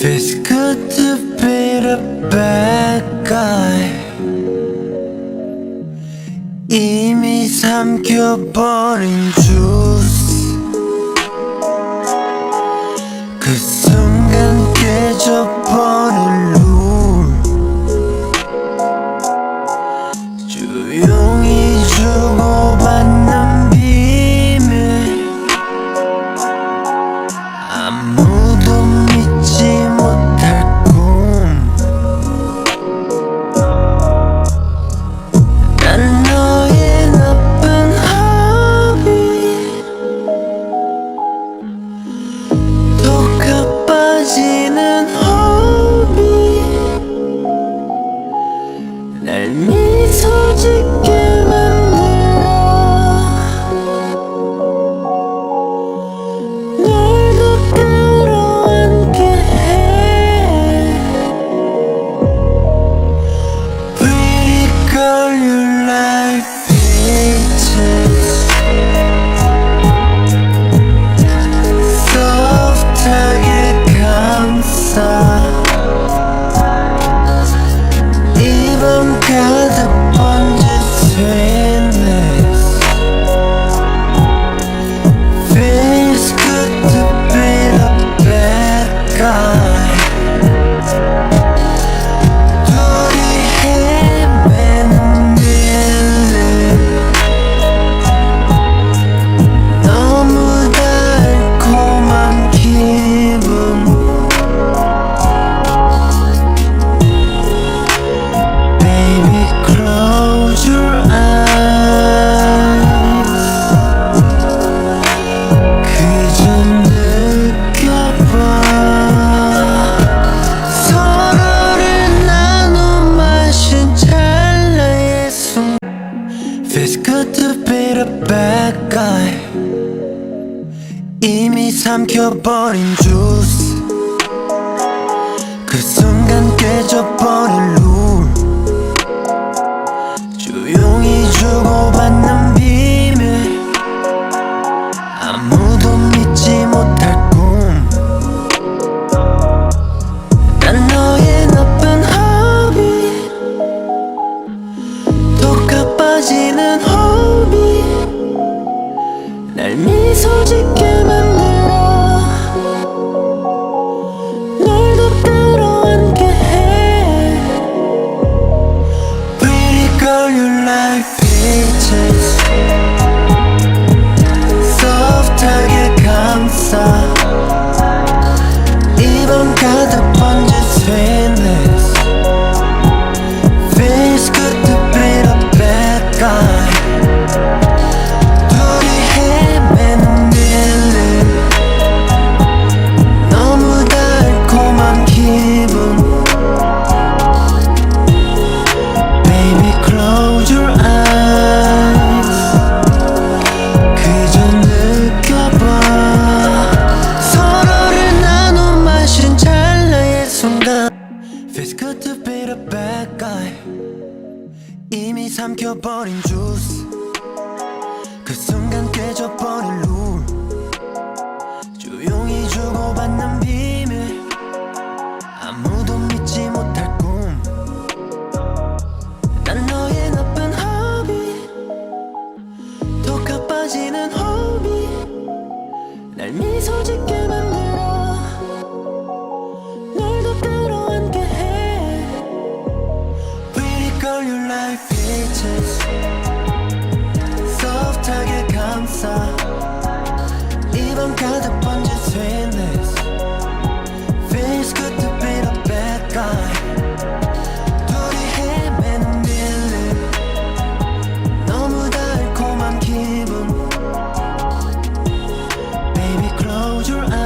Feels good to be the bad guy. 이미 삼켜버린 주스, 그 순간 깨져버린 룰. 조용히 주고받는 비밀, 아무도 믿지 못할 꿈. 난 너의 나쁜 허비, 더 가빠지는 호비. 날 미소 짓게 만들어, 널 더 끌어안게 해. Pretty girl, you like peaches. Soft하게 감싸, 입안 가득 번진 sweetness. Feels good to be the bad guy. 둘이 헤매는 밀림, 너무 달콤한 기분. Baby, close your eyes. 그저 느껴봐. 서로를 나눠 마신 찰나의 순간. Feels good to be the bad guy. 이미 삼켜버린 주스, 그 순간 깨져버린 룰. 조용히 주고받는 비밀, 아무도 믿지 못할 꿈. 난 너의 나쁜 허비, 더 가빠지는 호비. 날 미소 짓게 만들어, 널 더 끌어안게 해. Pretty girl, you like peaches. Soft하게 감싸, 입안 가득 번진 sweetness. Feels good to be the bad guy. 둘이 헤매는 밀림, 너무 달콤한 기분. Baby, close your eyes. 그저 느껴봐. 서로를 나눠 마신 찰나의 순간. Feels good to be the bad guy. 이미 삼켜버린 주스, 그 순간 깨져버린 룰. 조용히 주고받는 비밀, 아무도 믿지 못할 꿈. 난 너의 나쁜 허비, 더 가빠지는 호비. 날 미소 짓게 만들어, 널 더 끌어안게 해. Pretty girl, you like peaches. Soft하게 감싸, 입안 가득 번진 sweetness. Feels good to be the bad guy. 둘이 헤매는 밀림, 너무 달콤한 기분. Baby, close your eyes.